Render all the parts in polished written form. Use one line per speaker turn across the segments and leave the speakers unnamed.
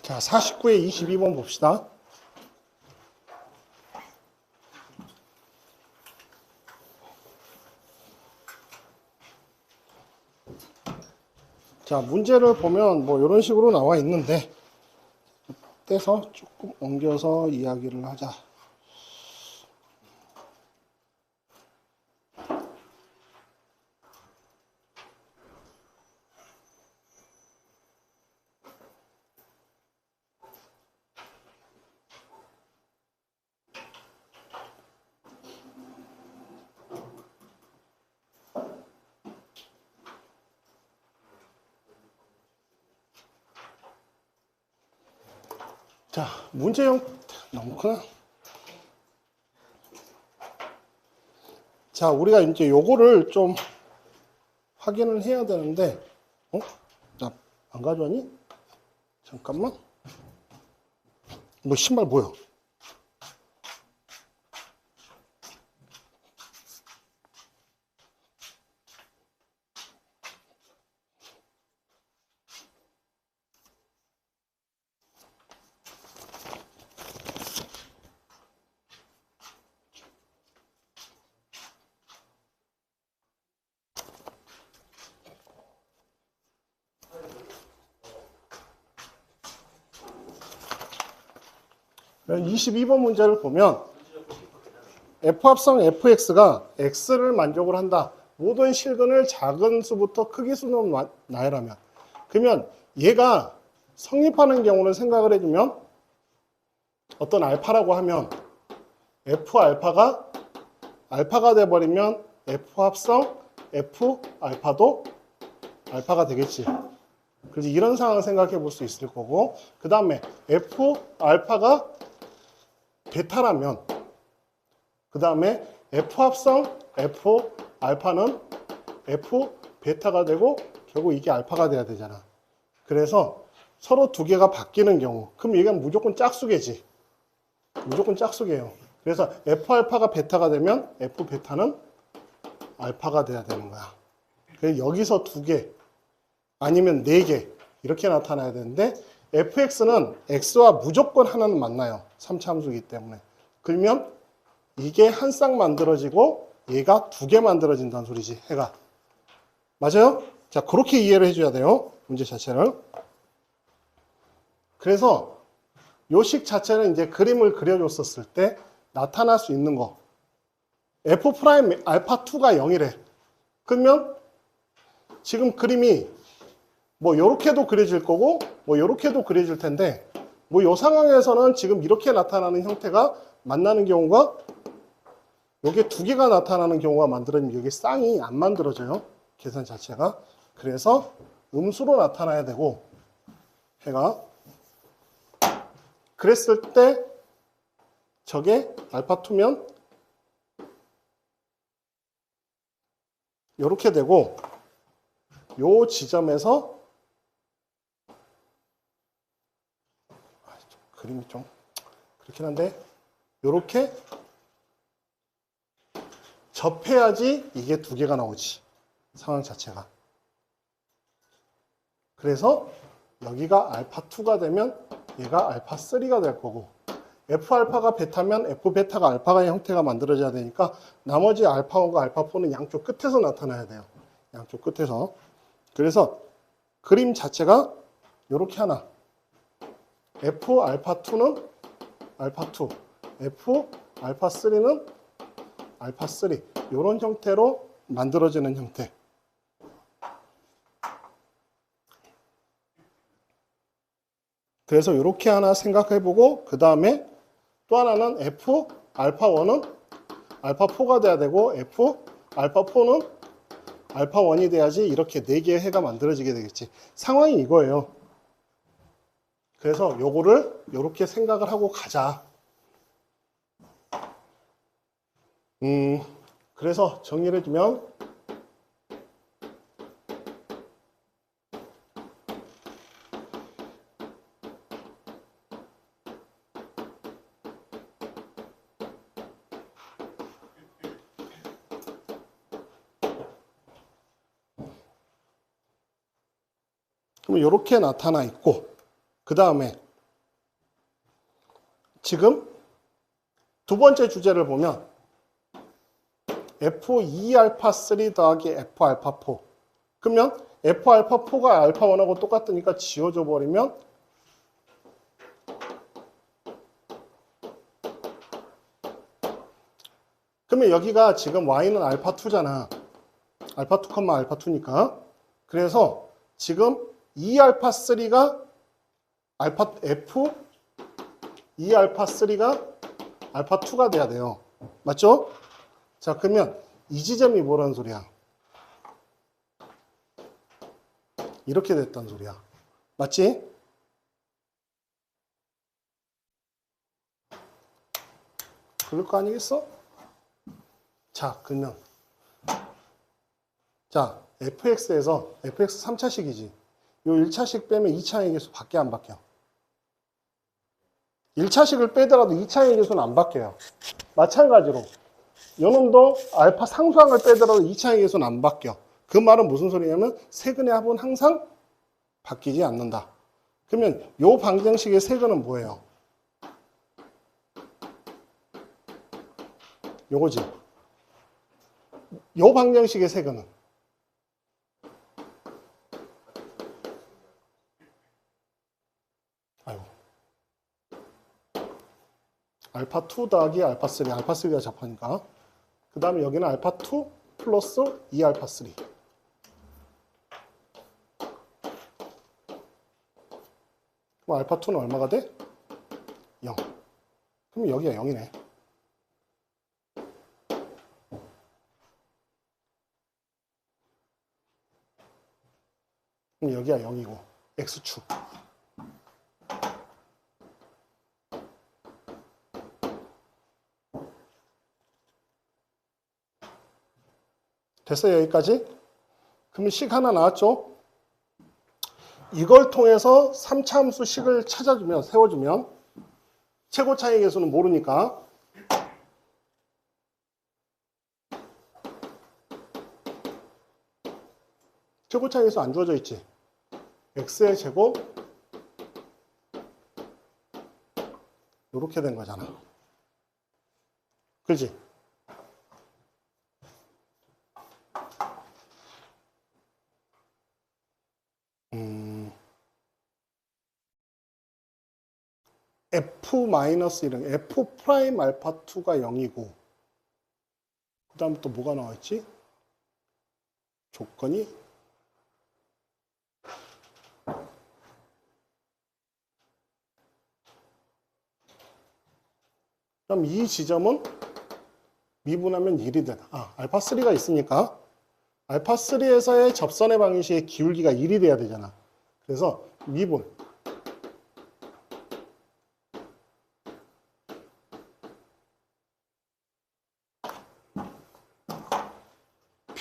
자, 49에 22번 봅시다. 자, 문제를 보면 뭐 이런 식으로 나와 있는데 떼서 조금 옮겨서 이야기를 하자. 자, 문제형 너무 크나? 자, 우리가 이제 요거를 좀 확인을 해야 되는데, 나 안 가져왔니? 잠깐만. 너 신발 뭐야? 네, 22번 문제를 보면 F합성 fx가 x를 만족을 한다. 모든 실근을 작은 수부터 크기 수는 나열하면. 그러면 얘가 성립하는 경우를 생각을 해주면 어떤 알파라고 하면 F알파가 알파가 돼버리면 F합성 F알파도 알파가 되겠지. 그래서 이런 상황을 생각해 볼 수 있을 거고, 그 다음에 F알파가 베타라면, 그 다음에 F합성 F알파는 F베타가 되고 결국 이게 알파가 돼야 되잖아. 그래서 서로 두 개가 바뀌는 경우, 그럼 얘가 무조건 짝수개지. 무조건 짝수개예요. 그래서 F알파가 베타가 되면 F베타는 알파가 돼야 되는 거야. 그래서 여기서 두 개, 아니면 네 개 이렇게 나타나야 되는데 fx는 x와 무조건 하나는 만나요. 3차함수이기 때문에. 그러면 이게 한 쌍 만들어지고 얘가 두 개 만들어진다는 소리지. 해가. 맞아요? 자, 그렇게 이해를 해줘야 돼요. 문제 자체를. 그래서 요식 자체는 이제 그림을 그려줬었을 때 나타날 수 있는 거. f 프라임 알파 2가 0이래. 그러면 지금 그림이 뭐 요렇게도 그려질 거고 뭐 요렇게도 그려질 텐데 뭐 요 상황에서는 지금 이렇게 나타나는 형태가 만나는 경우가 요게 두 개가 나타나는 경우가 만들어지면 여기 쌍이 안 만들어져요. 계산 자체가. 그래서 음수로 나타나야 되고 해가 그랬을 때 저게 알파2면 요렇게 되고 요 지점에서 그림이 좀 그렇긴 한데 요렇게 접해야지 이게 두 개가 나오지. 상황 자체가. 그래서 여기가 알파2가 되면 얘가 알파3가 될 거고 F알파가 베타면 F베타가 알파가 형태가 만들어져야 되니까 나머지 알파1과 알파4는 양쪽 끝에서 나타나야 돼요. 양쪽 끝에서. 그래서 그림 자체가 요렇게 하나. F알파2는 알파2, F알파3는 알파3 이런 형태로 만들어지는 형태. 그래서 이렇게 하나 생각해보고 그 다음에 또 하나는 F알파1은 알파4가 돼야 되고 F알파4는 알파1이 돼야지 이렇게 네 개의 해가 만들어지게 되겠지. 상황이 이거예요. 그래서 요거를 이렇게 생각을 하고 가자. 그래서 정리를 해주면 그럼 이렇게 나타나 있고 그 다음에 지금 두 번째 주제를 보면 F2알파3 더하기 F알파4. 그러면 F알파4가 알파1하고 똑같으니까 지워져 버리면 그러면 여기가 지금 Y는 알파2잖아. 알파2, 알파2니까. 그래서 지금 2알파3가 F2알파3가 알파2가 돼야 돼요. 맞죠? 자, 그러면 이 지점이 뭐라는 소리야? 이렇게 됐단 소리야. 맞지? 그럴 거 아니겠어? 자, 그러면 자, fx에서 fx 3차식이지. 요 1차식 빼면 2차의 계수 바뀌어 안 바뀌어? 1차식을 빼더라도 2차의 계수는 안 바뀌어요. 마찬가지로 요놈도 알파 상수항을 빼더라도 2차의 계수는 안 바뀌어. 그 말은 무슨 소리냐면 세근의 합은 항상 바뀌지 않는다. 그러면 요 방정식의 세근은 뭐예요? 요거지. 요 방정식의 세근은 아이고 알파2 더하기 알파3 알파3가 잡하니까 그 다음에 여기는 알파2 플러스 2알파3 그럼 알파2는 얼마가 돼? 0. 그럼 여기가 0이네. 그럼 여기가 0이고 x축. 됐어요, 여기까지? 그러면 식 하나 나왔죠? 이걸 통해서 3차 함수 식을 찾아주면, 세워주면 최고 차이 계수는 모르니까 최고 차이 계수 안 주어져 있지? x의 제곱 이렇게 된 거잖아. 그렇지? F-1은 F 프라임 알파 2가 0이고 그 다음에 또 뭐가 나와있지? 조건이 그럼 이 지점은 미분하면 1이 되다. 알파 3가 있으니까 알파 3에서의 접선의 방정식의 기울기가 1이 돼야 되잖아. 그래서 미분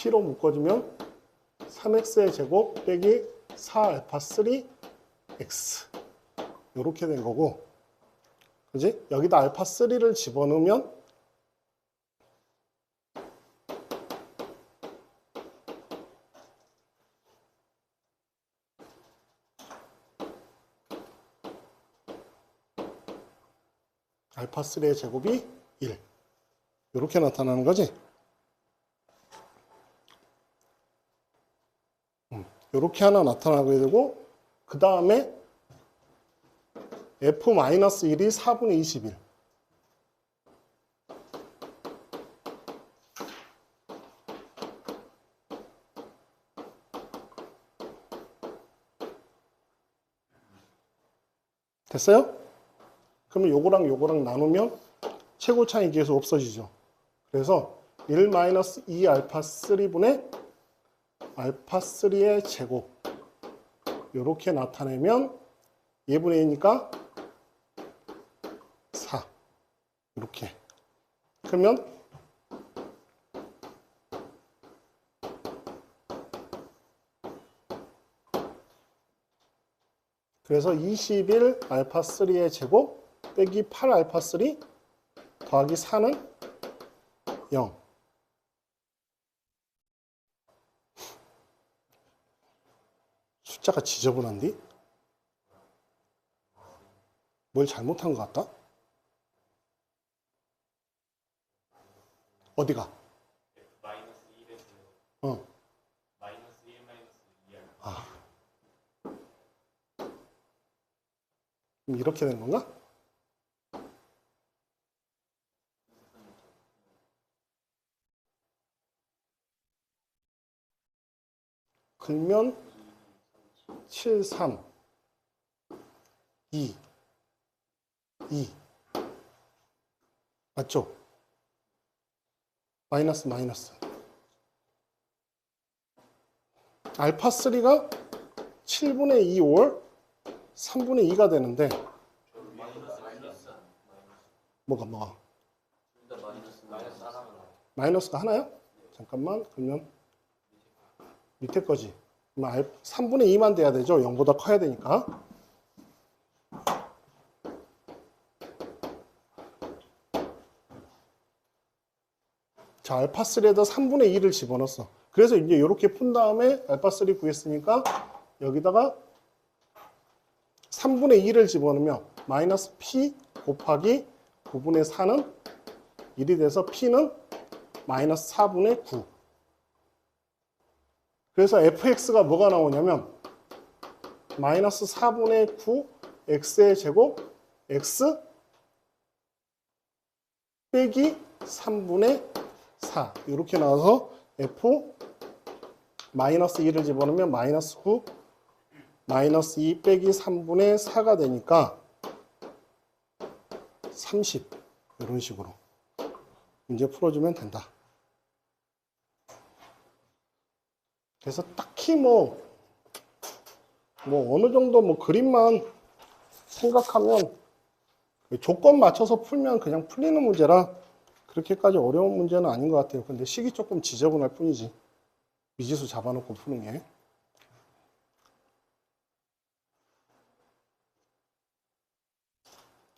P로 묶어주면 3x의 제곱 빼기 4알파3 x 이렇게 된 거고 그지? 여기다 알파3를 집어넣으면 알파3의 제곱이 1 이렇게 나타나는 거지. 이렇게 하나 나타나게 되고 그 다음에 F-1이 4분의 21 됐어요? 그러면 요거랑 요거랑 나누면 최고 차이 계수 없어지죠. 그래서 1-2 알파 3분의 알파 3의 제곱 이렇게 나타내면 예분의 2니까 4 이렇게 그러면 그래서 21 알파 3의 제곱 빼기 8 알파 3 더하기 4는 0 숫자가 지저분한데? 뭘 잘못한 것 같다? 어디가?
마이너스 1에서
어.
마이너스 1 마이너스 2R.
아. 그럼 이렇게 된 건가? 그러면 7, 3, 2, 2 맞죠? 마이너스 마이너스 알파 3가 7분의 2 올 3분의 2가 되는데 뭐가 마이너스가 하나요? 잠깐만 그러면 밑에 거지 그럼 3분의 2만 돼야 되죠? 0보다 커야 되니까 자, 알파3에다 3분의 2를 집어넣었어. 그래서 이제 이렇게 푼 다음에 알파3 구했으니까 여기다가 3분의 2를 집어넣으면 마이너스 p 곱하기 9분의 4는 1이 돼서 p는 마이너스 4분의 9. 그래서 fx가 뭐가 나오냐면 마이너스 4분의 9 x의 제곱 x 빼기 3분의 4 이렇게 나와서 f 마이너스 2를 집어넣으면 마이너스 9 마이너스 2 빼기 3분의 4가 되니까 30 이런 식으로 문제 풀어주면 된다. 그래서 딱히 뭐 어느 정도 뭐 그림만 생각하면 조건 맞춰서 풀면 그냥 풀리는 문제라 그렇게까지 어려운 문제는 아닌 것 같아요. 근데 식이 조금 지저분할 뿐이지. 미지수 잡아놓고 푸는 게.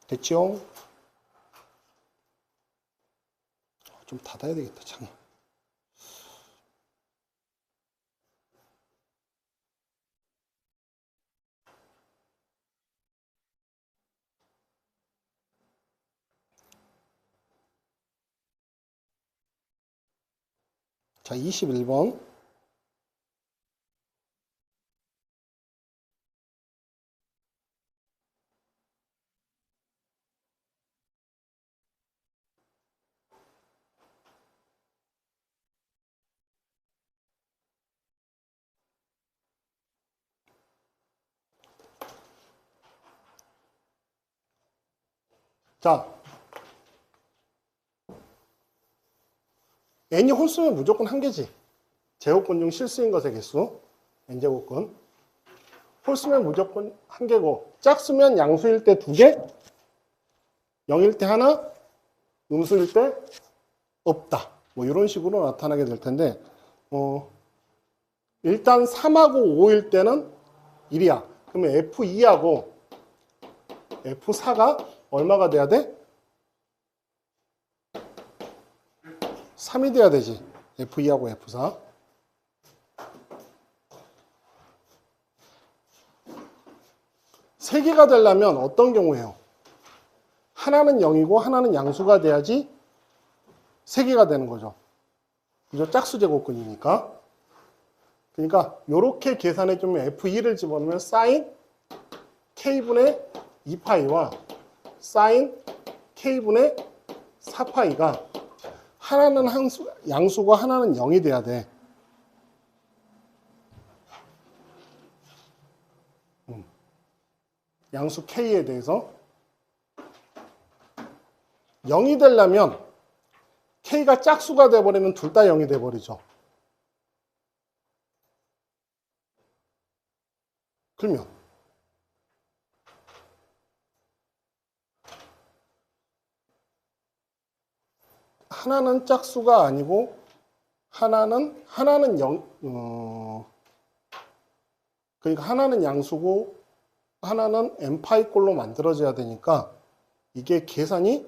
됐죠? 좀 닫아야 되겠다, 창. 자, 21번. 자, n이 홀수면 무조건 한 개지. 제곱권 중 실수인 것의 개수. n제곱권. 홀수면 무조건 한 개고, 짝수면 양수일 때 두 개, 0일 때 하나, 음수일 때 없다. 뭐 이런 식으로 나타나게 될 텐데, 일단 3하고 5일 때는 1이야. 그러면 F2하고 F4가 얼마가 돼야 돼? 3이 돼야 되지. F2하고 F4. 세 개가 되려면 어떤 경우예요? 하나는 0이고 하나는 양수가 돼야지 세 개가 되는 거죠. 이죠? 짝수 제곱근이니까. 그러니까 이렇게 계산해 주면 F2를 집어넣으면 sin K분의 2파이와 sin K분의 4파이가 하나는 양수고 하나는 0이 돼야 돼. 양수 K에 대해서 0이 되려면 K가 짝수가 돼버리면 둘 다 0이 돼버리죠. 그러면 하나는 짝수가 아니고 하나는 0, 그러니까 하나는 양수고 하나는 n파이꼴로 만들어져야 되니까 이게 계산이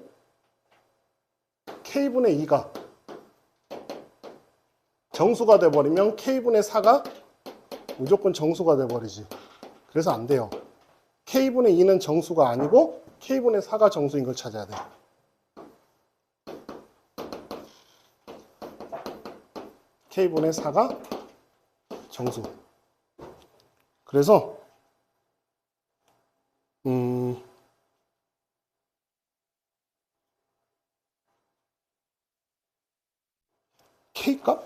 k분의 2가 정수가 돼버리면 k분의 4가 무조건 정수가 돼버리지. 그래서 안 돼요. k분의 2는 정수가 아니고 k분의 4가 정수인 걸 찾아야 돼. K분의 4가 정수. 그래서 K값?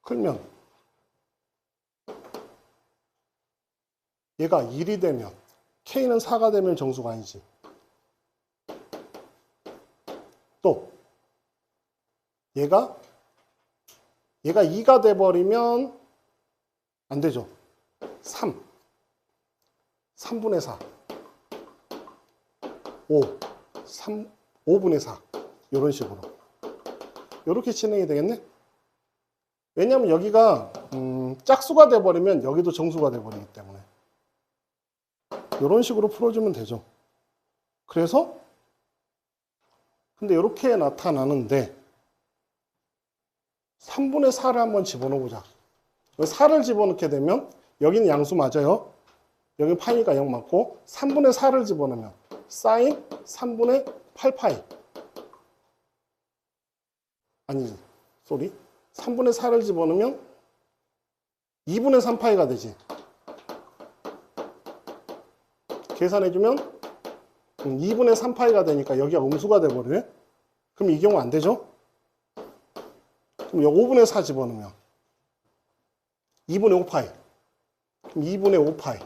그러면 얘가 1이 되면 K는 4가 되면 정수가 아니지. 또 얘가 2가 돼버리면 안 되죠. 3분의 4 5분의 4 이런 식으로 이렇게 진행이 되겠네. 왜냐하면 여기가 짝수가 돼버리면 여기도 정수가 돼버리기 때문에 이런 식으로 풀어주면 되죠. 그래서 근데 이렇게 나타나는데 3분의 4를 한번 집어넣어보자. 4를 집어넣게 되면 여기는 양수 맞아요. 여기 파이가 0 맞고 3분의 4를 집어넣으면 사인 3분의 8파이 아니지, 쏘리 3분의 4를 집어넣으면 2분의 3파이가 되지. 계산해주면 2분의 3파이가 되니까 여기가 음수가 돼버리네. 그럼 이 경우 안 되죠? 그럼 여기 5분의 4 집어넣으면 2분의 5파이. 그럼 2분의 5파이.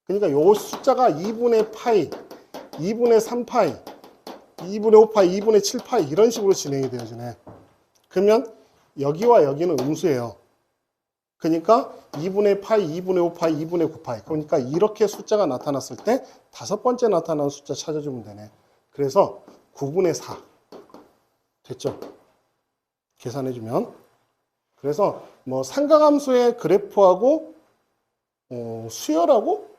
그러니까 요 숫자가 2분의 파이, 2분의 3파이, 2분의 5파이, 2분의 7파이 이런 식으로 진행이 되어지네. 그러면 여기와 여기는 음수예요. 그러니까 2분의 파이, 2분의 5파이, 2분의 9파이. 그러니까 이렇게 숫자가 나타났을 때 다섯 번째 나타나는 숫자 찾아주면 되네. 그래서 9분의 4. 됐죠? 계산해주면. 그래서 뭐 삼각함수의 그래프하고 수열하고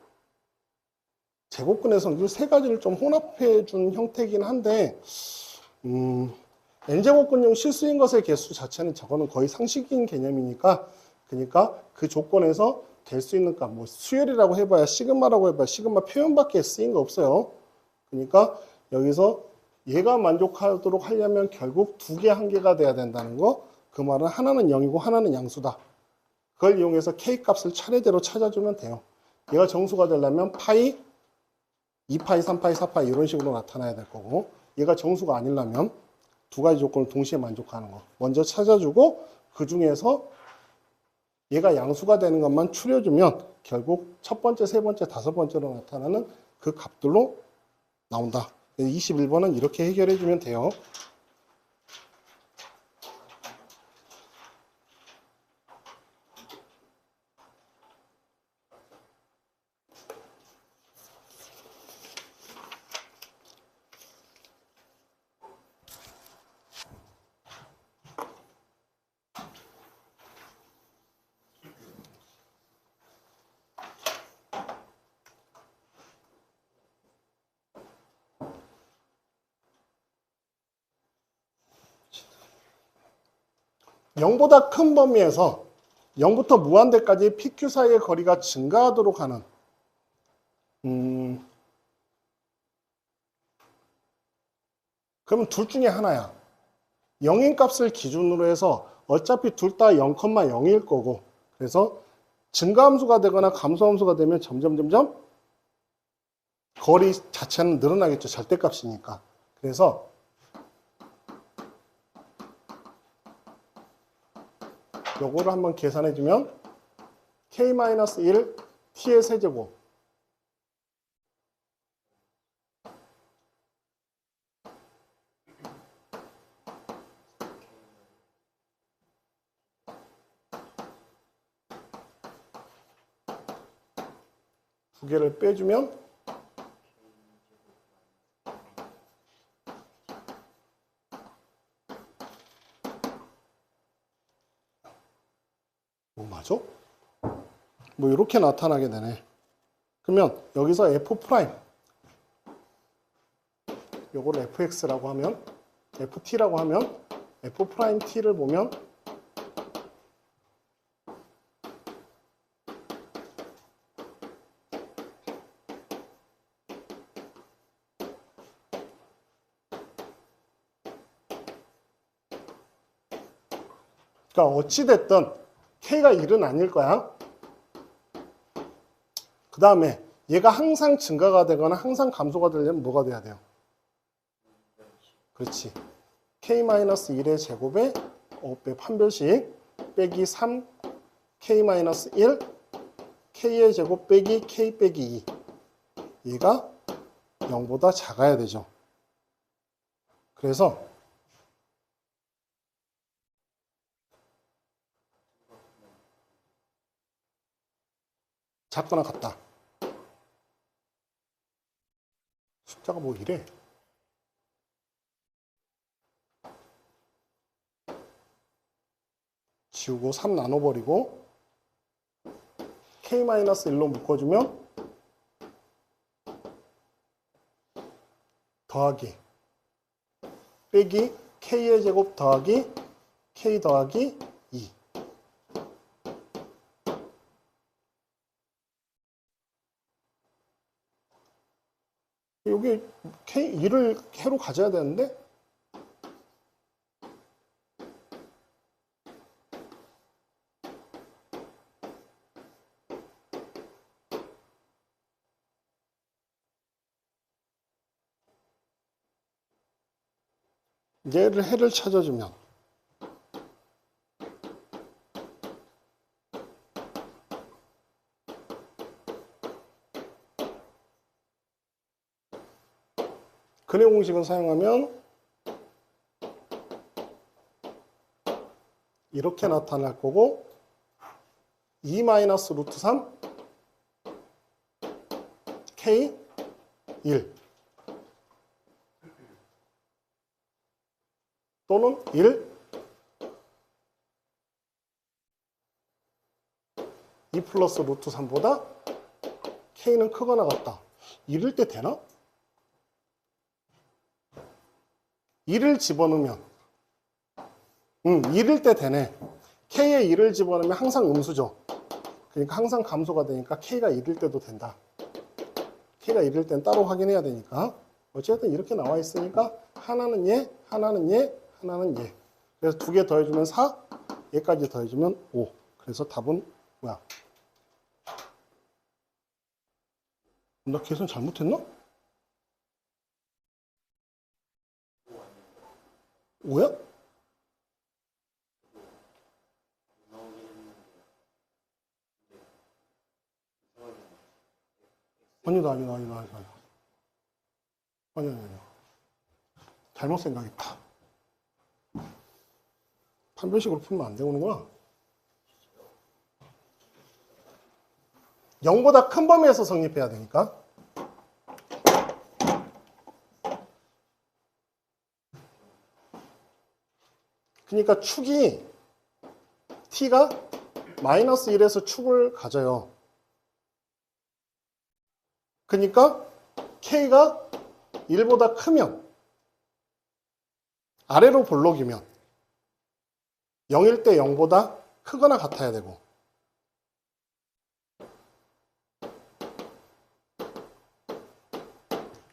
제곱근의 성질 세 가지를 좀 혼합해 준 형태이긴 한데 n제곱근용 실수인 것의 개수 자체는 저거는 거의 상식인 개념이니까 그러니까 그 조건에서 될 수 있는 값, 뭐 수열이라고 해봐야 시그마라고 해봐야 시그마 표현밖에 쓰인 거 없어요. 그러니까 여기서 얘가 만족하도록 하려면 결국 두 개 한 개가 돼야 된다는 거. 그 말은 하나는 0이고 하나는 양수다. 그걸 이용해서 K 값을 차례대로 찾아주면 돼요. 얘가 정수가 되려면 파이, 2파이, 3파이, 4파이 이런 식으로 나타나야 될 거고 얘가 정수가 아니려면 두 가지 조건을 동시에 만족하는 거 먼저 찾아주고 그 중에서 얘가 양수가 되는 것만 추려주면 결국 첫 번째, 세 번째, 다섯 번째로 나타나는 그 값들로 나온다. 21번은 이렇게 해결해 주면 돼요. (0보다) 큰 범위에서 0부터 무한대까지 PQ 사이의 거리가 증가하도록 하는 그러면 둘 중에 하나야. 0인 값을 기준으로 해서 어차피 둘 다 0,0일 거고 그래서 증가함수가 되거나 감소함수가 되면 점점 거리 자체는 늘어나겠죠. 절대값이니까. 그래서 요거를 한번 계산해주면 k-1 t의 세제곱 두 개를 빼주면 뭐 맞아? 뭐 이렇게 나타나게 되네. 그러면 여기서 f 프라임 요거를 fx라고 하면 ft라고 하면 f 프라임 t를 보면 그러니까 어찌됐든 K가 1은 아닐 거야. 그 다음에 얘가 항상 증가가 되거나 항상 감소가 되려면 뭐가 돼야 돼요? 그렇지. K-1의 제곱에 판별식 빼기 3 K-1 K의 제곱 빼기 K 빼기 2 얘가 0보다 작아야 되죠. 그래서 작거나 같다. 숫자가 뭐 이래? 지우고 3 나눠버리고 K-1로 묶어주면 더하기 빼기 K의 제곱 더하기 K 더하기 2 여기 K2를 해로 가져야 되는데 얘를 해를 찾아주면 근해 공식을 사용하면 이렇게 나타날 거고 2-루트 3 K 1 또는 1 2 플러스 루트 3보다 K는 크거나 같다. 이럴 때 되나? 1을 집어넣으면 1일 때 되네. K에 1을 집어넣으면 항상 음수죠. 그러니까 항상 감소가 되니까 K가 1일 때도 된다. K가 1일 때는 따로 확인해야 되니까 어쨌든 이렇게 나와 있으니까 하나는 얘, 하나는 얘, 하나는 얘. 그래서 2개 더해주면 4, 얘까지 더해주면 5. 그래서 답은 뭐야? 나 계산 잘못했나? 5야? 아니다. 아니. 잘못 생각했다. 판별식으로 풀면 안 되는구나. 0보다 큰 범위에서 성립해야 되니까. 그러니까 축이 t가 마이너스 1에서 축을 가져요. 그러니까 k가 1보다 크면 아래로 볼록이면 0일 때 0보다 크거나 같아야 되고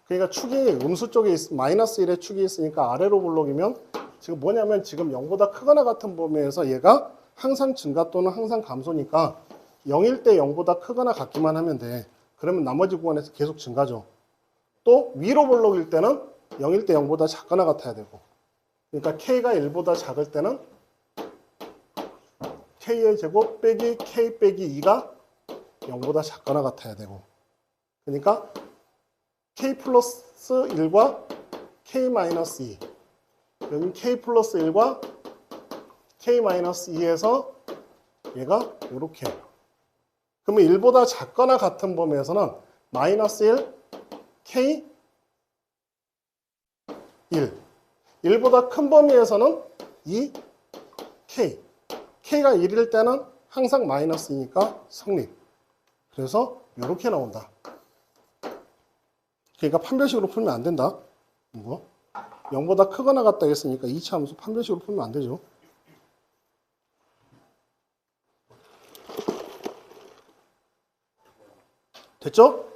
그러니까 축이 음수 쪽에 마이너스 1의 축이 있으니까 아래로 볼록이면 지금 뭐냐면 지금 0보다 크거나 같은 범위에서 얘가 항상 증가 또는 항상 감소니까 0일 때 0보다 크거나 같기만 하면 돼. 그러면 나머지 구간에서 계속 증가죠. 또 위로 볼록일 때는 0일 때 0보다 작거나 같아야 되고 그러니까 K가 1보다 작을 때는 K의 제곱 빼기 K 빼기 2가 0보다 작거나 같아야 되고 그러니까 K 플러스 1과 K 마이너스 2 여기 K 플러스 1과 K 마이너스 2에서 얘가 이렇게 그러면 1보다 작거나 같은 범위에서는 마이너스 1 K 1 1보다 큰 범위에서는 2 K K가 1일 때는 항상 마이너스 2니까 성립 그래서 이렇게 나온다. 그러니까 판별식으로 풀면 안 된다. 이거 0보다 크거나 같다 했으니까 2차 함수 판별식으로 풀면 안 되죠. 됐죠?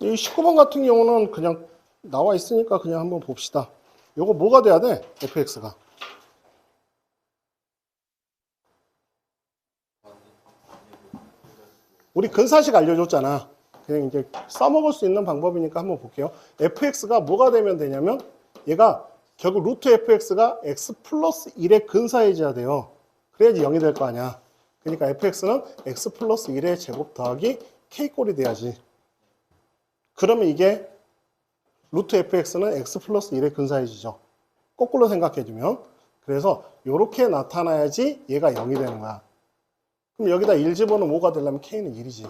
이 19번 같은 경우는 그냥 나와 있으니까 그냥 한번 봅시다. 요거 뭐가 돼야 돼? fx가. 우리 근사식 알려줬잖아. 그냥 이제 써먹을 수 있는 방법이니까 한번 볼게요. fx가 뭐가 되면 되냐면 얘가 결국 루트 fx가 x 플러스 1의 근사해져야 돼요. 그래야지 0이 될 거 아니야. 그러니까 fx는 x 플러스 1의 제곱 더하기 k꼴이 돼야지. 그러면 이게 루트 fx는 x 플러스 1의 근사해지죠. 거꾸로 생각해주면. 그래서 이렇게 나타나야지 얘가 0이 되는 거야. 그럼 여기다 1 집어넣으면 5가 되려면 k는 1이지.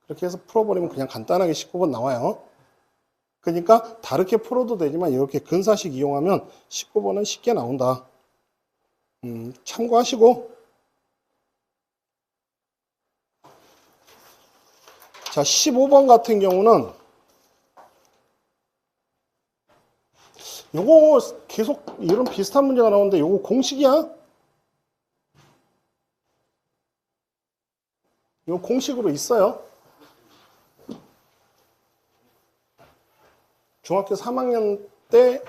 그렇게 해서 풀어버리면 그냥 간단하게 19번 나와요. 그러니까 다르게 풀어도 되지만 이렇게 근사식 이용하면 19번은 쉽게 나온다. 참고하시고. 자, 15번 같은 경우는 요거 계속 이런 비슷한 문제가 나오는데 요거 공식이야? 요 공식으로 있어요. 중학교 3학년 때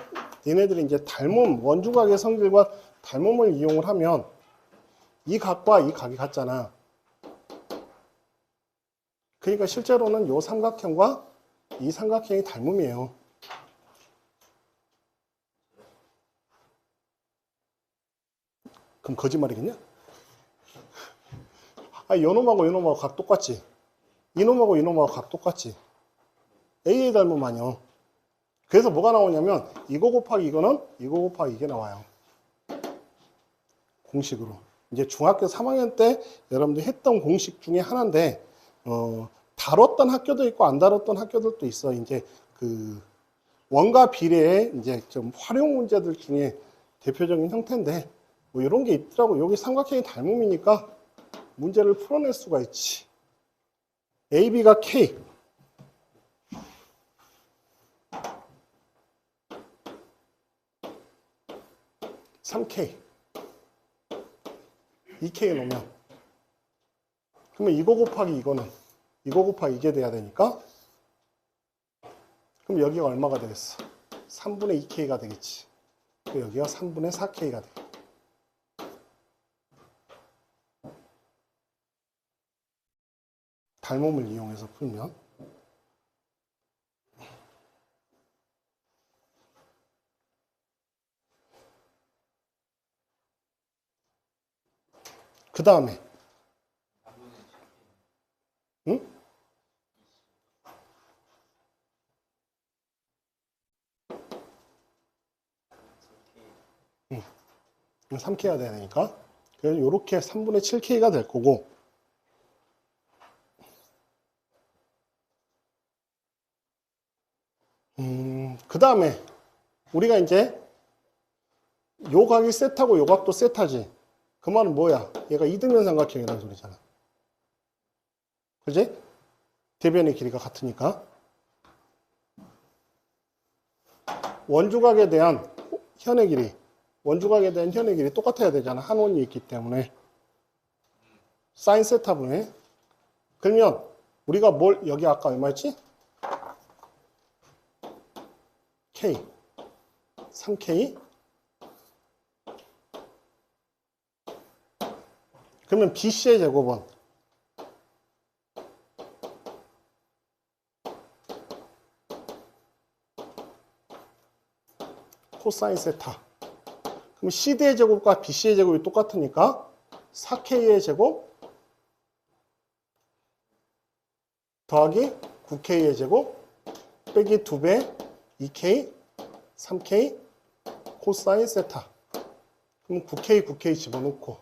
얘네들이 이제 닮음, 원주각의 성질과 닮음을 이용을 하면 이 각과 이 각이 같잖아. 그러니까 실제로는 요 삼각형과 이 삼각형이 닮음이에요. 그럼 거짓말이겠냐? 아, 요놈하고 요놈하고 각 똑같지? 이놈하고 이놈하고 각 똑같지? AA 닮음 아니요. 그래서 뭐가 나오냐면 이거 곱하기 이거는 이거 곱하기 이게 나와요. 공식으로. 이제 중학교 3학년 때 여러분들이 했던 공식 중에 하나인데 다뤘던 학교도 있고 안 다뤘던 학교들도 있어. 이제 그 원과 비례의 이제 좀 활용 문제들 중에 대표적인 형태인데 뭐 이런 게 있더라고. 여기 삼각형이 닮음이니까 문제를 풀어낼 수가 있지. AB가 K. 3K. 2K 놓으면. 그러면 이거 곱하기 이거는 이거 곱하기 이게 돼야 되니까 그럼 여기가 얼마가 되겠어? 3분의 2K가 되겠지. 여기가 3분의 4K가 돼. 닮음을 이용해서 풀면 그 다음에 응? 응. 3K가 되니까 그래서 이렇게 3분의 7K가 될 거고 그 다음에 우리가 이제 요 각이 세타고 요 각도 세타지. 그 말은 뭐야? 얘가 이등변 삼각형이라는 소리잖아. 그지? 대변의 길이가 같으니까. 원주각에 대한 현의 길이, 원주각에 대한 현의 길이 똑같아야 되잖아. 한 원이 있기 때문에. 사인 세타분의. 그러면 우리가 뭘, 여기 아까 얼마였지? K. 3K. 그러면 BC의 제곱은 코사인 세타. 그럼 CD의 제곱과 BC의 제곱이 똑같으니까 4K의 제곱 더하기 9K의 제곱 빼기 2배 2K 3K 코사인 세타. 그럼 9K 집어넣고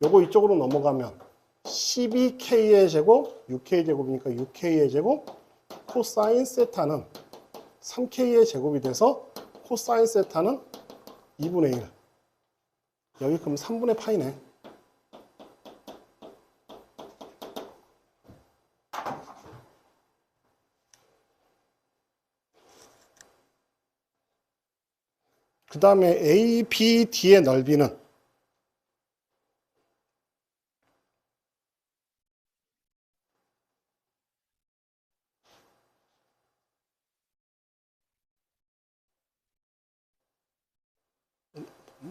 요거 이쪽으로 넘어가면 12K의 제곱 6K의 제곱이니까 6K의 제곱 코사인 세타는 3K의 제곱이 돼서 코사인 세타는 2분의 1. 여기 그럼 3분의 파이네. 그 다음에 ABD의 넓이는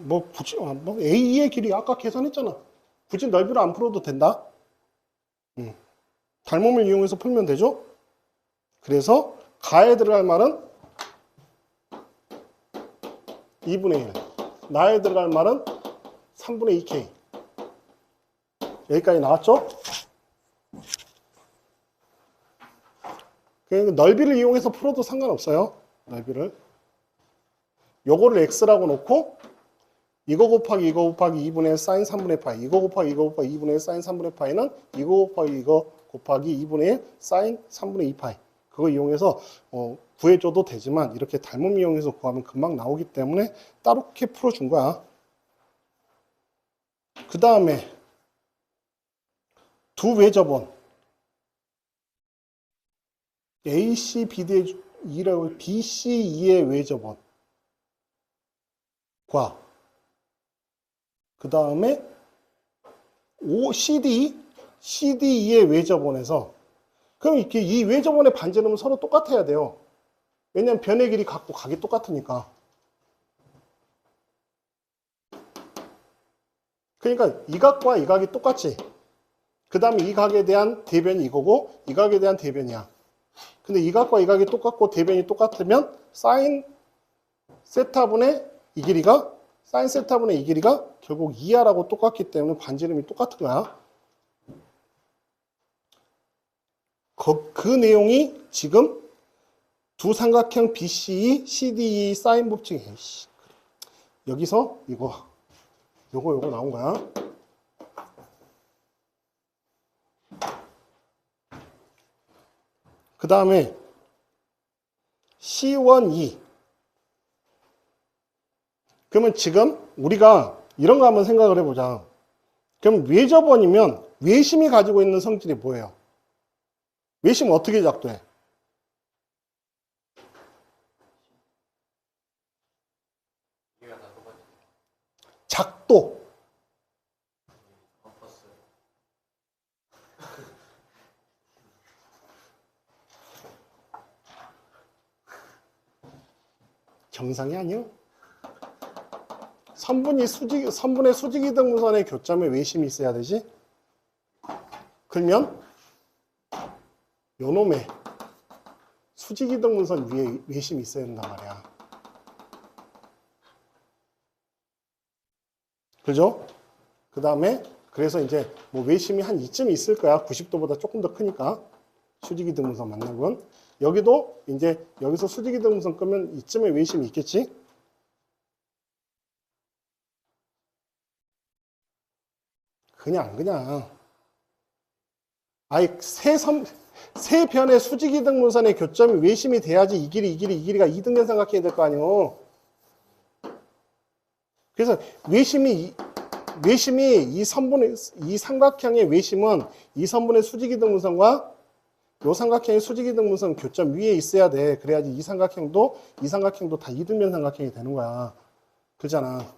뭐 굳이 뭐 A의 길이 아까 계산했잖아. 굳이 넓이를 안 풀어도 된다. 닮음을 이용해서 풀면 되죠. 그래서 가에 들어갈 말은 2분의 1. 나에 들어갈 말은 3분의 2K. 여기까지 나왔죠? 그러니까 넓이를 이용해서 풀어도 상관없어요. 넓이를. 요거를 x라고 놓고 이거 곱하기 이거 곱하기 2분의 사인 3분의 파이, 이거 곱하기 이거 곱하기 2분의 사인 3분의 파이는 이거 곱하기 이거 곱하기 2분의 1 사인 3분의 2 파이. 그거 이용해서 구해줘도 되지만 이렇게 닮음 이용해서 구하면 금방 나오기 때문에 따로 이렇게 풀어준 거야. 그 다음에 두 외접원 AC, BD의 BC2의 외접원과 그 다음에 CD2의 외접원에서 그럼 이렇게 이 외접원의 반지름은 서로 똑같아야 돼요. 왜냐하면 변의 길이 같고 각이 똑같으니까. 그러니까 이 각과 이 각이 똑같지. 그 다음에 이 각에 대한 대변이 이거고 이 각에 대한 대변이야. 근데 이 각과 이 각이 똑같고 대변이 똑같으면 사인 세타분의 이 길이가 사인 세타분의 이 길이가 결국 2r하고 똑같기 때문에 반지름이 똑같은 거야. 그 내용이 지금 두 삼각형 BCE, CDE 사인 법칙. 여기서 요거 나온 거야. 그 다음에 C1, E. 그러면 지금 우리가 이런 거 한번 생각을 해보자. 그럼 외접원이면 외심이 가지고 있는 성질이 뭐예요? 외심은 어떻게 작동해?
얘가 다 똑같아.
작도.
컴퍼스.
정상이 아니요. 선분의 수직이등분선의 교점에 외심이 있어야 되지. 그러면 요놈의 수직이등분선 위에 외심이 있어야 된단 말이야. 그죠? 그 다음에 그래서 이제 뭐 외심이 한 이쯤 있을 거야. 90도보다 조금 더 크니까. 수직이등분선 만나면 여기도 이제 여기서 수직이등분선 끄면 이쯤에 외심이 있겠지. 그냥 아예 세 변의 수직이등분선의 교점이 외심이 돼야지 이 길이가 이등변 삼각형이 될 거 아니에요. 그래서 외심이 이 삼각형의 외심은 이 선분의 수직이등분선과 이 삼각형의 수직이등분선 교점 위에 있어야 돼. 그래야지 이 삼각형도 다 이등변 삼각형이 되는 거야. 그렇잖아.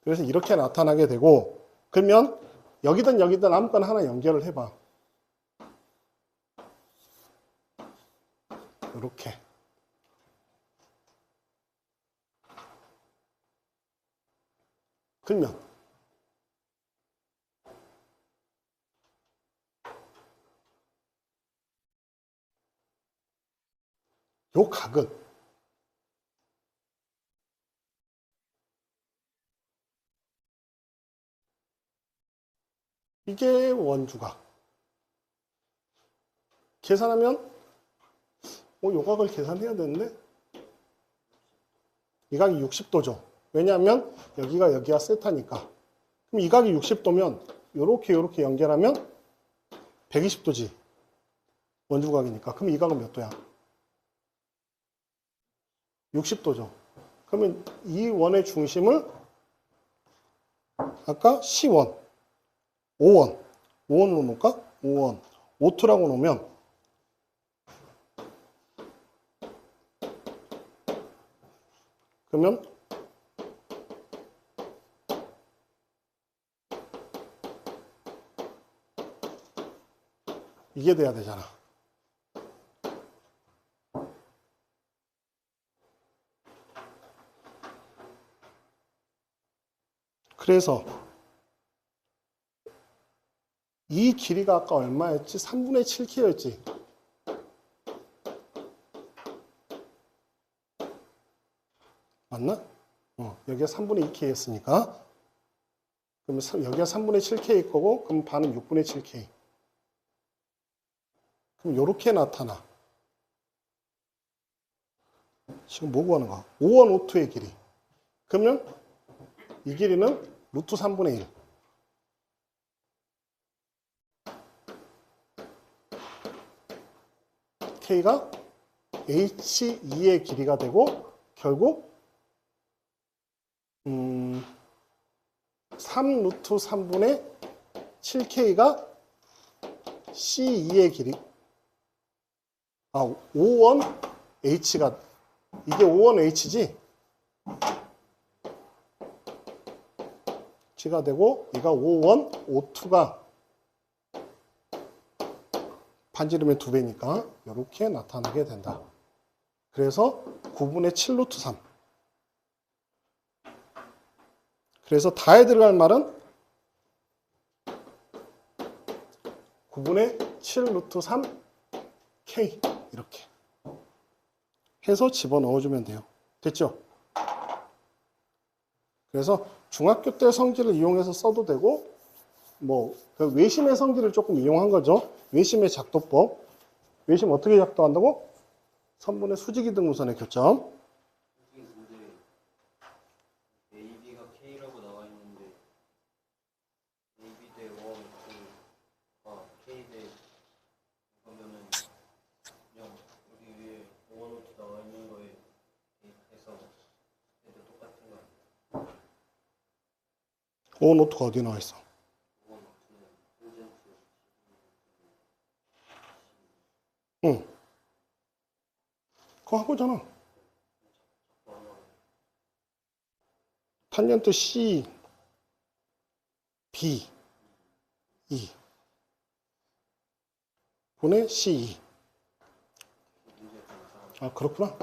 그래서 이렇게 나타나게 되고, 그러면 여기든 아무거나 하나 연결을 해봐. 이렇게. 그러면 요 각은 이게 원주각. 계산하면 요 각을 계산해야 되는데 이 각이 60도죠. 왜냐하면 여기가 세타니까. 그럼 이 각이 60도면 요렇게 연결하면 120도지. 원주각이니까. 그럼 이 각은 몇 도야? 60도죠. 그러면 이 원의 중심을 아까 C1, 5원으로 놓을까? 5원, 5투라고 놓으면 그러면 이게 돼야 되잖아. 그래서 이 길이가 아까 얼마였지? 3분의 7k였지. 맞나? 여기가 3분의 2k였으니까. 그러면 여기가 3분의 7k일 거고, 그럼 반은 6분의 7k. 그럼 이렇게 나타나. 지금 뭐 구하는 거야? 5원 O2의 길이. 그러면 이 길이는 루트 3분의 1. K가 H2의 길이가 되고 결국 3 루트 3분의 7K가 C2의 길이 5원 H가 이게 5원 H지? G가 되고 얘가 5원 O2가 반지름의 2배니까 이렇게 나타나게 된다. 그래서 9분의 7 루트 3. 그래서 다에 들어갈 말은 9분의 7 루트 3 K 이렇게 해서 집어넣어주면 돼요. 됐죠? 그래서 중학교 때 성질을 이용해서 써도 되고 그 외심의 성질을 조금 이용한 거죠. 외심의 작도법. 외심 어떻게 작도한다고? 선분의 수직이 등분선의 교점.
AB가 K라고 나와 있는데 AB 대 5원호투가 K 대 그러면은 그냥 여기 위에 5원호투 나와 있는 거에 대입해서 얘도 똑같은 거 아니야?
5원 노트가 어디 나와 있어? 응. 그거 한 거잖아. 탄젠트 C, B, E 분의 C2. 그렇구나.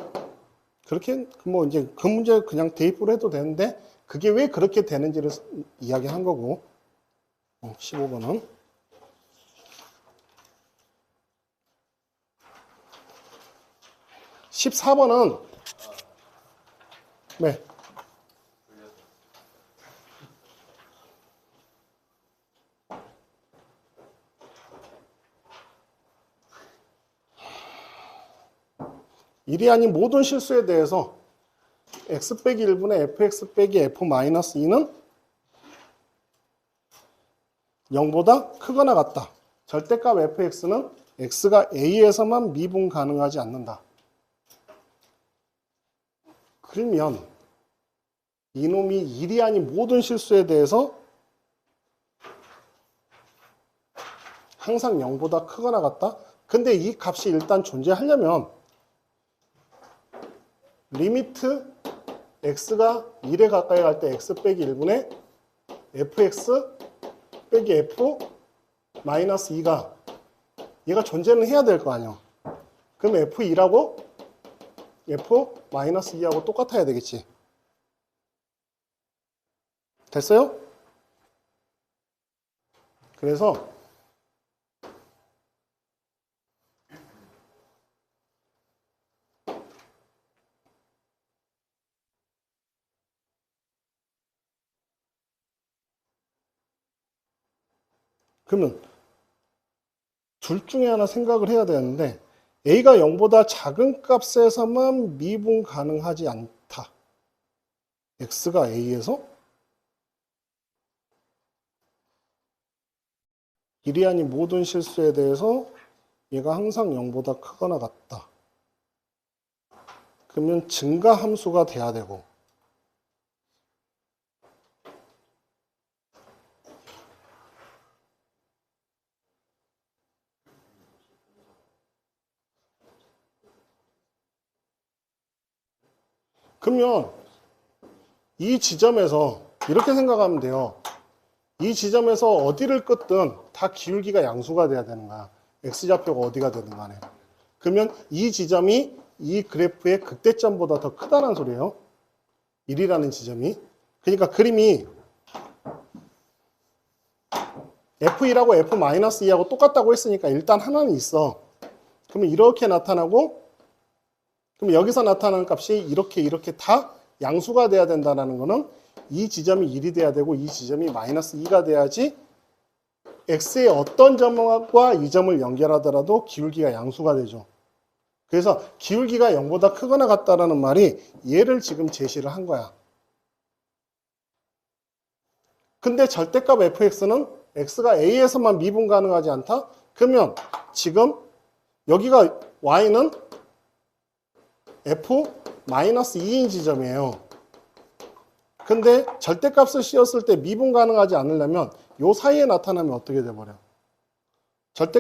그렇게 이제 그 문제 그냥 대입을 해도 되는데 그게 왜 그렇게 되는지를 이야기한 거고. 15번은 14번은 네. 일이 아닌 모든 실수에 대해서 x 빼기 1분의 fx 빼기 f-2는 0보다 크거나 같다. 절대값 fx는 x가 a에서만 미분 가능하지 않는다. 그러면 이놈이 일이 아닌 모든 실수에 대해서 항상 0보다 크거나 같다. 근데 이 값이 일단 존재하려면 리미트 x가 1에 가까이 갈 때 x 빼기 1분의 fx 빼기 f 마이너스 2가 얘가 존재는 해야 될 거 아니야. 그럼 f2라고 f 마이너스 2하고 똑같아야 되겠지. 됐어요? 그래서 그러면 둘 중에 하나 생각을 해야 되는데 a가 0보다 작은 값에서만 미분 가능하지 않다. x가 a에서 1이 아닌 모든 실수에 대해서 얘가 항상 0보다 크거나 같다. 그러면 증가 함수가 돼야 되고 그러면 이 지점에서 이렇게 생각하면 돼요. 이 지점에서 어디를 끄든 다 기울기가 양수가 돼야 되는 거야. x좌표가 어디가 되든 간에. 그러면 이 지점이 이 그래프의 극대점보다 더 크다는 소리예요. 1이라는 지점이. 그러니까 그림이 F2하고 F-2하고 똑같다고 했으니까 일단 하나는 있어. 그러면 이렇게 나타나고, 그럼 여기서 나타나는 값이 이렇게 다 양수가 돼야 된다는 거는 이 지점이 1이 돼야 되고 이 지점이 마이너스 2가 돼야지 x의 어떤 점과 이 점을 연결하더라도 기울기가 양수가 되죠. 그래서 기울기가 0보다 크거나 같다라는 말이 얘를 지금 제시를 한 거야. 근데 절대값 fx는 x가 a에서만 미분 가능하지 않다? 그러면 지금 여기가 y는 f-2인 지점이에요. 근데 절대값을 씌웠을 때 미분 가능하지 않으려면 요 사이에 나타나면 어떻게 돼버려?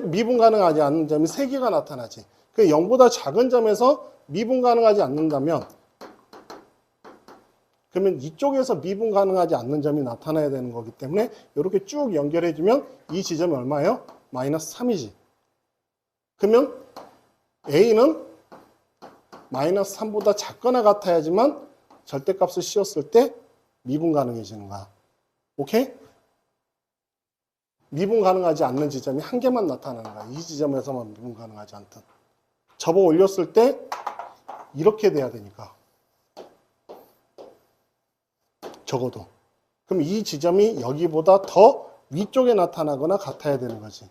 미분 가능하지 않는 점이 3개가 나타나지. 그 0보다 작은 점에서 미분 가능하지 않는다면 그러면 이쪽에서 미분 가능하지 않는 점이 나타나야 되는 거기 때문에 이렇게 쭉 연결해주면 이 지점이 얼마예요? 마이너스 3이지. 그러면 A는 마이너스 3보다 작거나 같아야지만 절대값을 씌웠을 때 미분 가능해지는 거야. 오케이? 미분 가능하지 않는 지점이 한 개만 나타나는 거야. 이 지점에서만 미분 가능하지 않든. 접어 올렸을 때 이렇게 돼야 되니까. 적어도. 그럼 이 지점이 여기보다 더 위쪽에 나타나거나 같아야 되는 거지.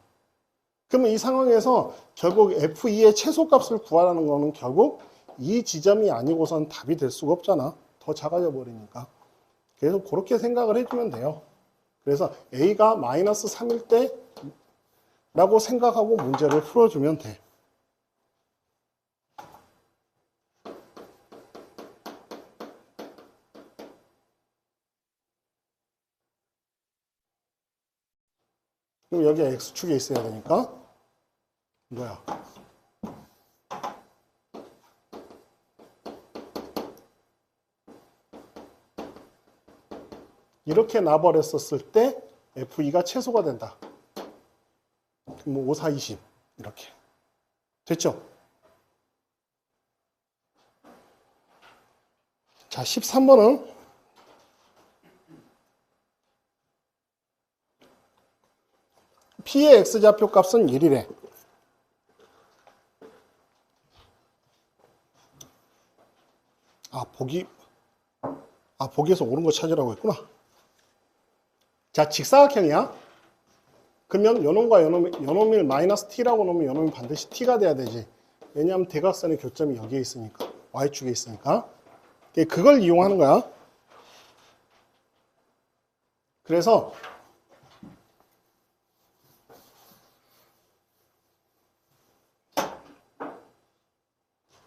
그러면 이 상황에서 결국 F2의 최소값을 구하라는 거는 결국 이 지점이 아니고선 답이 될 수가 없잖아. 더 작아져 버리니까. 그래서 그렇게 생각을 해주면 돼요. 그래서 A가 마이너스 3일 때 라고 생각하고 문제를 풀어주면 돼. 그럼 여기 X축에 있어야 되니까 뭐야? 이렇게 놔버렸었을 때 F2가 최소가 된다. 뭐 5, 4, 20 이렇게 됐죠? 자, 13번은 P의 X좌표 값은 1이래. 보기에서 옳은 거 찾으라고 했구나. 자, 직사각형이야. 그러면 요놈과 요놈을 마이너스 t라고 놓으면 요놈이 반드시 t가 돼야 되지. 왜냐하면 대각선의 교점이 여기에 있으니까. y축에 있으니까. 그걸 이용하는 거야. 그래서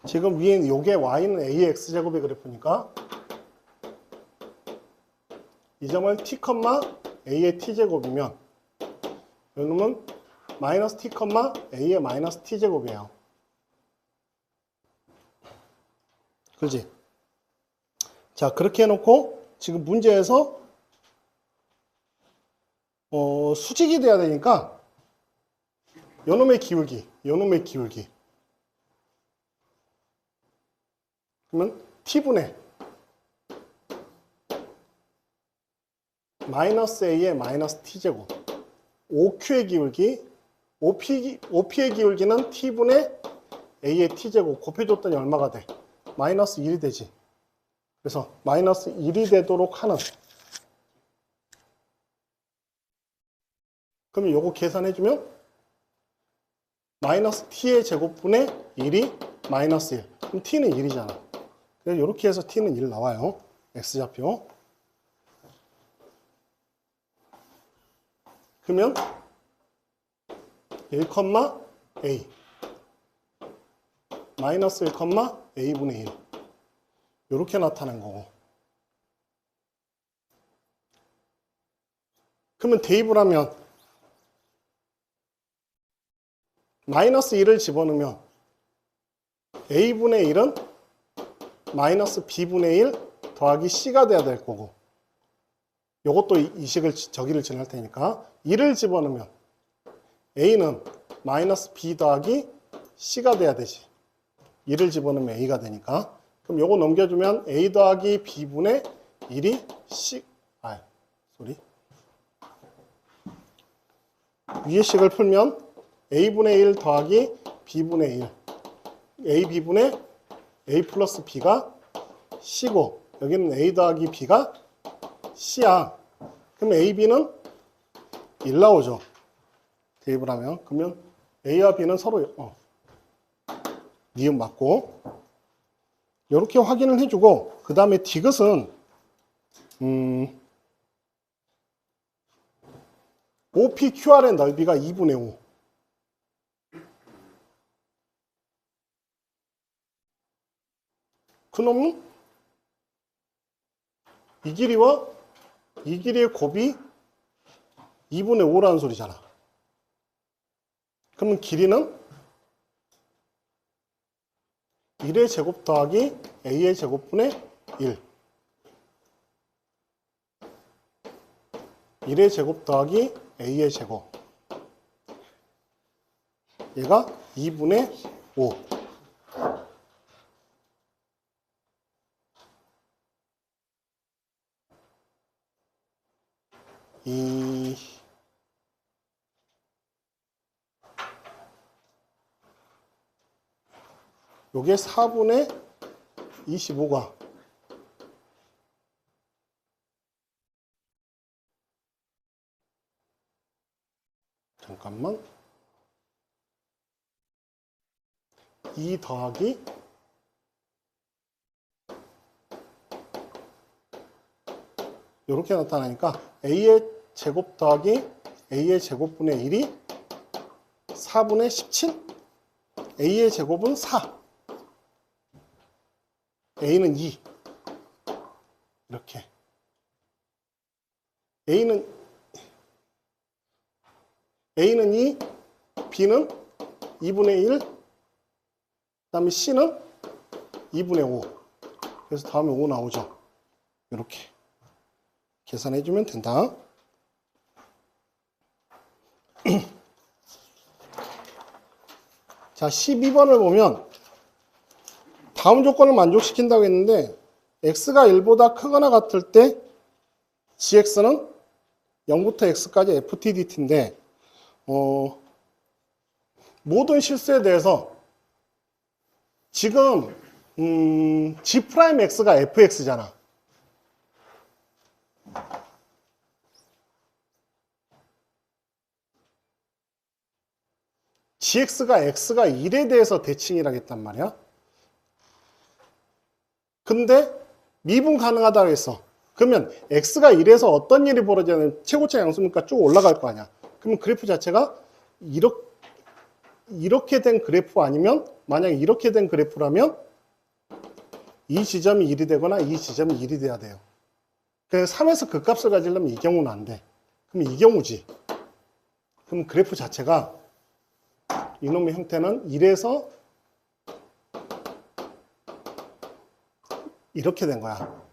지금 위에 요게 y는 a의 x제곱의 그래프니까 이 점을 t, a의 t제곱이면 요놈은 마이너스 t, a의 마이너스 t제곱이에요. 그렇지? 자, 그렇게 해놓고 지금 문제에서 수직이 돼야 되니까 요놈의 기울기 그러면 t분의 마이너스 a의 마이너스 t제곱 OQ의 기울기 OP의 기울기는 t분의 a의 t제곱 곱해줬더니 얼마가 돼? 마이너스 1이 되지. 그래서 마이너스 1이 되도록 하는 그러면 요거 계산해주면 마이너스 t의 제곱분의 1이 마이너스 1 그럼 t는 1이잖아. 그래서 이렇게 해서 t는 1 나와요. x좌표. 그러면 1, a 마이너스 1, a분의 1 이렇게 나타난 거고. 그러면 대입을 하면 마이너스 1을 집어넣으면 a분의 1은 마이너스 b분의 1 더하기 c가 돼야 될 거고 요것도 이식을 저기를 지날 테니까 1을 집어넣으면 a는 마이너스 b 더하기 c가 돼야 되지. 1을 집어넣으면 a가 되니까 그럼 요거 넘겨주면 a 더하기 b분의 1이 위의 식을 풀면 a분의 1 더하기 b분의 1 ab분의 a 플러스 b가 c고 여기는 a 더하기 b가 c야. 그럼 ab는 1 나오죠. 대입을 하면. 그러면 a와 b는 서로 니은 맞고 이렇게 확인을 해주고 그 다음에 디귿은 OPQR의 넓이가 2분의 5. 그놈은 이 길이와 이 길이의 곱이 2분의 5라는 소리잖아. 그러면 길이는 1의 제곱 더하기 a의 제곱분의 1. 1의 제곱 더하기 a의 제곱. 얘가 2분의 5. 요게 4분의 25가 잠깐만 2 더하기 이렇게 나타나니까 a의 제곱 더하기 a의 제곱분의 1이 4분의 17 a의 제곱은 4 a는 2 이렇게 a는 2 b는 2분의 1 그 다음에 c는 2분의 5 그래서 다음에 5 나오죠. 이렇게 계산해 주면 된다. 자, 12번을 보면 다음 조건을 만족시킨다고 했는데 x가 1보다 크거나 같을 때 gx는 0부터 x까지 ftdt인데 모든 실수에 대해서 지금 g'x가 fx잖아. gx가 x가 1에 대해서 대칭이라고 했단 말이야. 근데 미분 가능하다고 했어. 그러면 x가 1에서 어떤 일이 벌어지냐면 최고차 양수니까 쭉 올라갈 거 아니야. 그러면 그래프 자체가 이렇게 된 그래프 아니면 만약에 이렇게 된 그래프라면 이 지점이 1이 되거나 이 지점이 1이 돼야 돼요. 그래서 3에서 극값을 가지려면 이 경우는 안 돼. 그럼 이 경우지. 그럼 그래프 자체가 이놈의 형태는 1에서 이렇게 된 거야.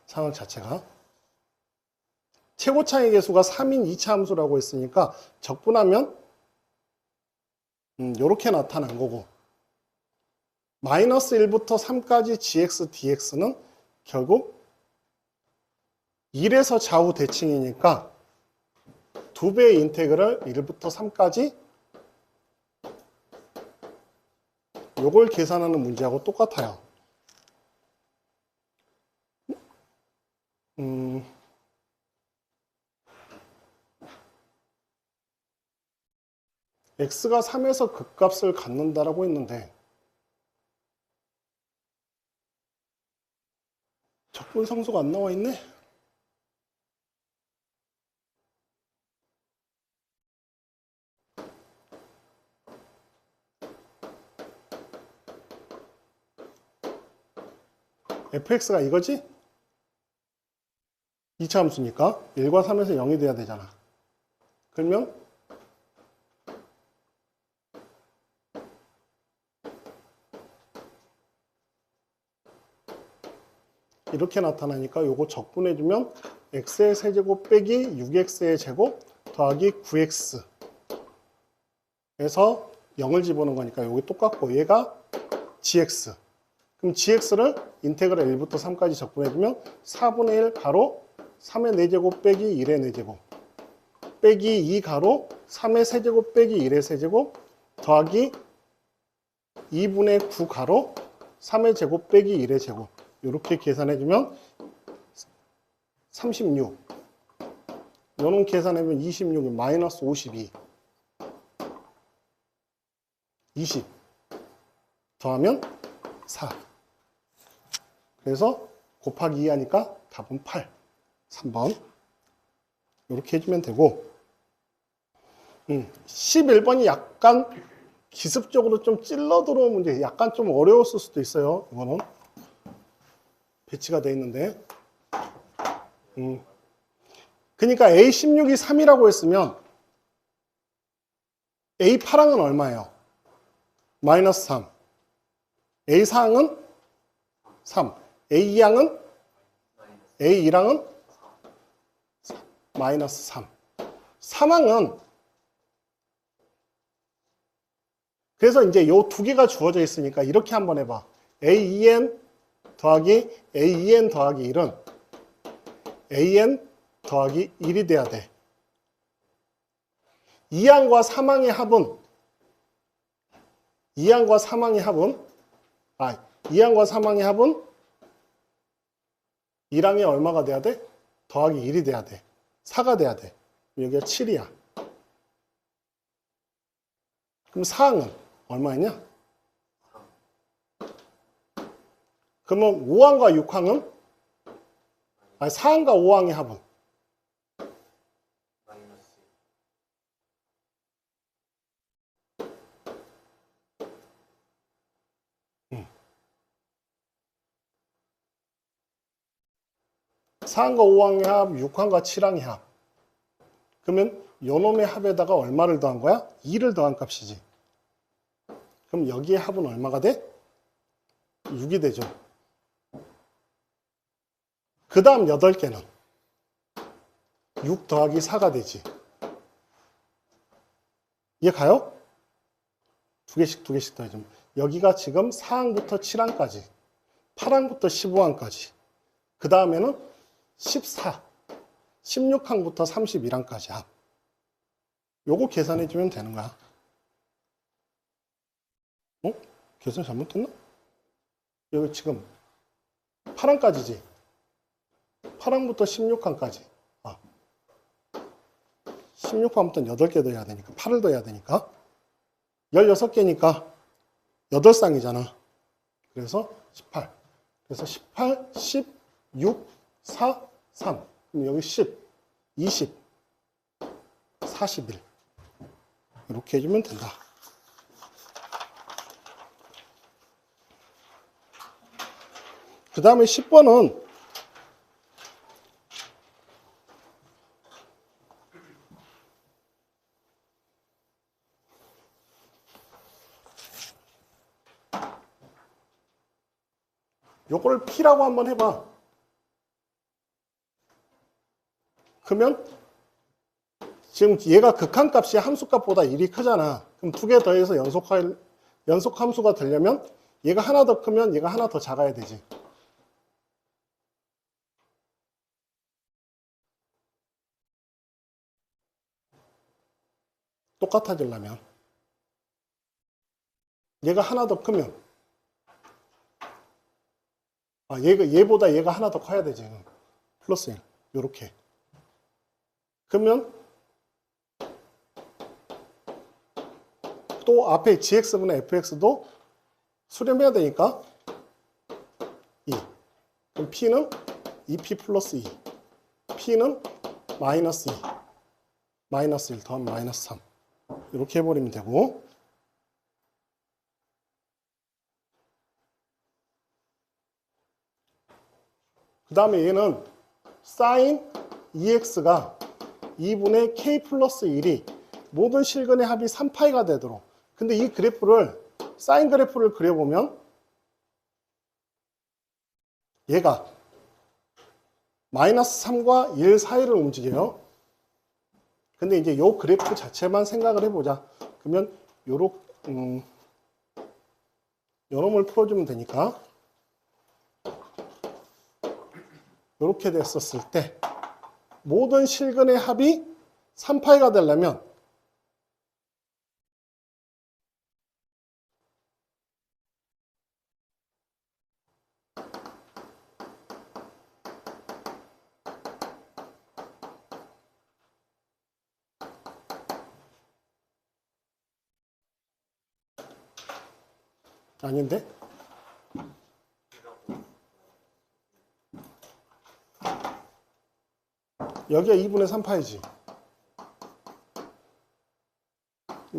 상황 자체가. 최고차의 계수가 3인 2차 함수라고 했으니까 적분하면 이렇게 나타난 거고 마이너스 1부터 3까지 gx, dx는 결국 1에서 좌우 대칭이니까 2배의 인테그럴 1부터 3까지 요걸 계산하는 문제하고 똑같아요. x가 3에서 극값을 갖는다라고 했는데 적분상수가 안 나와 있네. fx가 이거지? 2차 함수니까 1과 3에서 0이 돼야 되잖아. 그러면 이렇게 나타나니까 요거 적분해주면 x의 세제곱 빼기 6x의 제곱 더하기 9x 에서 0을 집어넣은 거니까 여기 똑같고 얘가 gx. 그럼 gx를 인테그럴 1부터 3까지 적분해주면 4분의 1 가로 3의 4제곱 빼기 1의 4제곱 빼기 2 가로 3의 세제곱 빼기 1의 세제곱 더하기 2분의 9 가로 3의 제곱 빼기 1의 제곱 이렇게 계산해주면 36 요놈 계산하면 26이 마이너스 52 20 더하면 4 그래서 곱하기 2 하니까 답은 8 3번 이렇게 해주면 되고 11번이 약간 기습적으로 좀 찔러 들어온 문제 약간 좀 어려웠을 수도 있어요. 이거는 배치가 돼 있는데 그러니까 A16이 3이라고 했으면 A8항은 얼마예요? 마이너스 3 A4항은 3 A2항은 A1항은 마이너스 3 3항은 그래서 이제 요 두 개가 주어져 있으니까 이렇게 한번 해봐. A2n 더하기 A2n 더하기 1은 AN 더하기 1이 돼야 돼. 2항과 3항의 합은 2항과 3항의 합은 1항에 얼마가 돼야 돼? 더하기 1이 돼야 돼. 4가 돼야 돼. 여기가 7이야. 그럼 4항은 얼마였냐? 그러면 5항과 6항은? 아니 4항과 5항의 합은?
마이너스
4항과 5항의 합, 6항과 7항의 합. 그러면 요놈의 합에다가 얼마를 더한 거야? 2를 더한 값이지. 그럼 여기의 합은 얼마가 돼? 6이 되죠. 그 다음 8개는 6 더하기 4가 되지. 이해 가요? 두 개씩 더해주면. 여기가 지금 4항부터 7항까지, 8항부터 15항까지. 그 다음에는 14, 16항부터 31항까지 합. 요거 계산해주면 되는 거야. 계산 잘못했나? 여기 지금 8항까지지. 8항부터 16항까지. 16항부터 8개 더해야 되니까 8을 더해야 되니까 16개니까 8쌍이잖아. 그래서 18. 그래서 18, 10, 6, 4, 3. 그럼 여기 10, 20, 41. 이렇게 해주면 된다. 그 다음에 10번은 요거를 P라고 한번 해봐. 그러면 지금 얘가 극한값이 함수값보다 1이 크잖아. 그럼 두 개 더해서 연속함수가 되려면 얘가 하나 더 크면 얘가 하나 더 작아야 되지. 똑같아지려면 얘가 하나 더 크면 얘보다 얘가 하나 더 커야 되지. 플러스 1 요렇게. 그러면 또 앞에 gx분의 fx도 수렴해야 되니까 2. 그럼 p는 2p 플러스 2. p는 마이너스 2. 마이너스 1 더하면 마이너스 3. 이렇게 해버리면 되고. 그 다음에 얘는 sin 2x가 2분의 k 플러스 1이 모든 실근의 합이 3파이가 되도록. 근데 이 그래프를 사인 그래프를 그려보면 얘가 마이너스 3과 1 사이를 움직여요. 근데 이제 요 그래프 자체만 생각을 해보자. 그러면 요놈을 풀어주면 되니까 요렇게 됐었을 때 모든 실근의 합이 3파이가 되려면 아닌데? 여기가 2분의 3파이지.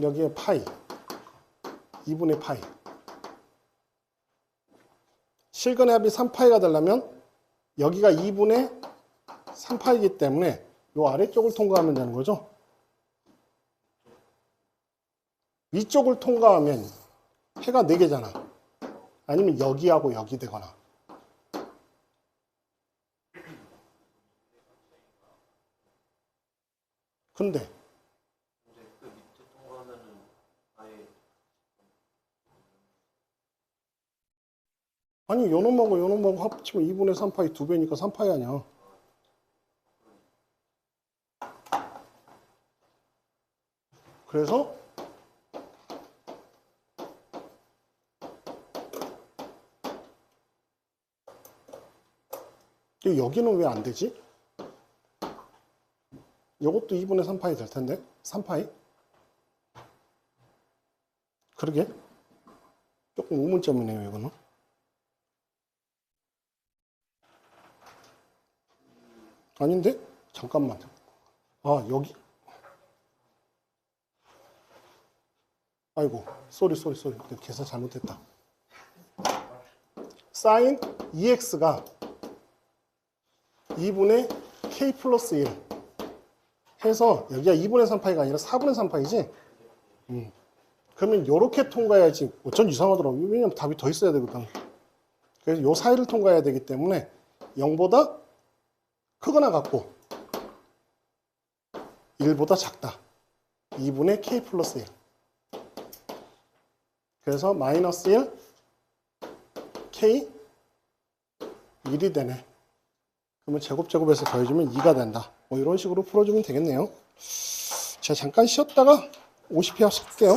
여기에 파이. 2분의 파이. 실근의 합이 3파이가 되려면 여기가 2분의 3파이기 때문에 이 아래쪽을 통과하면 되는 거죠. 위쪽을 통과하면 해가 4개잖아. 아니면 여기하고 여기 되거나. 근데
그 밑에 통과하면은 아예
아니 요 놈하고 합치면 2분의 3파이 2배니까 3파이 아니야. 그래서 여기는 왜 안 되지? 요것도 2분의 3파이 될 텐데 3파이? 그러게 조금 의문점이네요 이거는. 아닌데? 잠깐만. 아 여기 아이고 쏘리 내가 계산 잘못했다. 사인 2x가 2분의 k 플러스 1 해서 여기가 2분의 3파이가 아니라 4분의 3파이지? 그러면 이렇게 통과해야지. 전 이상하더라고요. 왜냐면 답이 더 있어야 되거든. 그래서 요 사이를 통과해야 되기 때문에 0보다 크거나 같고 1보다 작다. 2분의 k 플러스 1. 그래서 마이너스 1 k 1이 되네. 그러면 제곱해서 더해주면 2가 된다. 뭐 이런 식으로 풀어주면 되겠네요. 제가 잠깐 쉬었다가 50회 할게요.